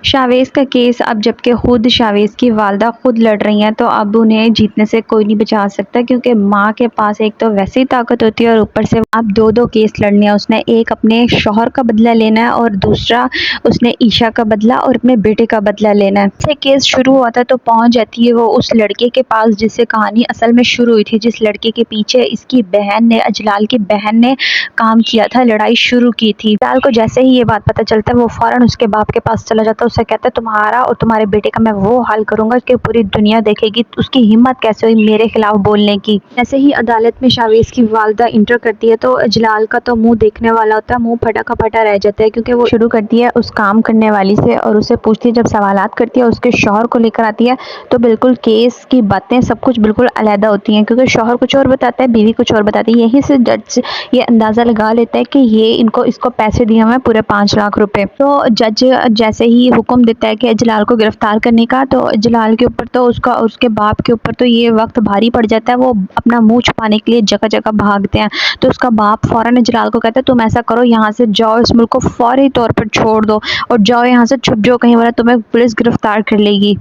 Chavez का case अब जबकि खुद शावेज़ की वालदा खुद लड़ रही हैं तो अब उन्हें जीतने से कोई नहीं बचा सकता, क्योंकि माँ के पास एक तो वैसे ही ताकत होती है और ऊपर से अब दो केस लड़ने हैं। उसने एक अपने शौहर का बदला लेना है और दूसरा उसने ईशा का बदला और अपने बेटे का बदला लेना है। से केस शुरू हुआ था तो पहुंच जाती है वो उस लड़के के पास जिससे कहानी असल में शुरू हुई थी, जिस लड़के के पीछे इसकी बहन ने, अजलाल की बहन ने काम किया था, लड़ाई शुरू की थी। अजलाल को जैसे ही ये बात पता चलता है वो फौरन उसके बाप के पास चला जाता है। उससे कहता है तुम्हारा और तुम्हारे बेटे का मैं वो हाल करूंगा कि पूरी दुनिया देखेगी उसकी हिम्मत कैसे हुई मेरे खिलाफ बोलने की। जैसे ही अदालत में शावेज़ की वालदा इंटर करती है तो अजलाल का तो मुंह देखने वाला होता है, मुंह फटा का फटा रह जाता है, क्योंकि वो शुरू करती है उस काम करने वाली से और उससे पूछती है, जब सवालात करती है उसके शौहर को लेकर आती है तो बिल्कुल केस की बातें सब कुछ बिल्कुल अलहदा होती हैं, क्योंकि शौहर कुछ और बताता है, बीवी कुछ और बताती है। यहीं से जज ये अंदाज़ा लगा लेता है कि ये इसको पैसे दिए हुए हैं पूरे 5 लाख रुपए। तो जज जैसे ही हुक्म देता है कि अजलाल को गिरफ्तार करने का, तो अजलाल के ऊपर तो उसके बाप के ऊपर तो ये वक्त भारी पड़ जाता है। वो अपना मुंह छुपाने के लिए जगह जगह भागते हैं। तो उसका बाप फौरन अजलाल को कहता है तुम ऐसा करो, यहाँ से जाओ, इस मुल्क को फौरी तौर पर छोड़ दो और जाओ यहाँ से, छुप जाओ कहीं, वरना तुम्हें पुलिस गिरफ्तार कर लेगी।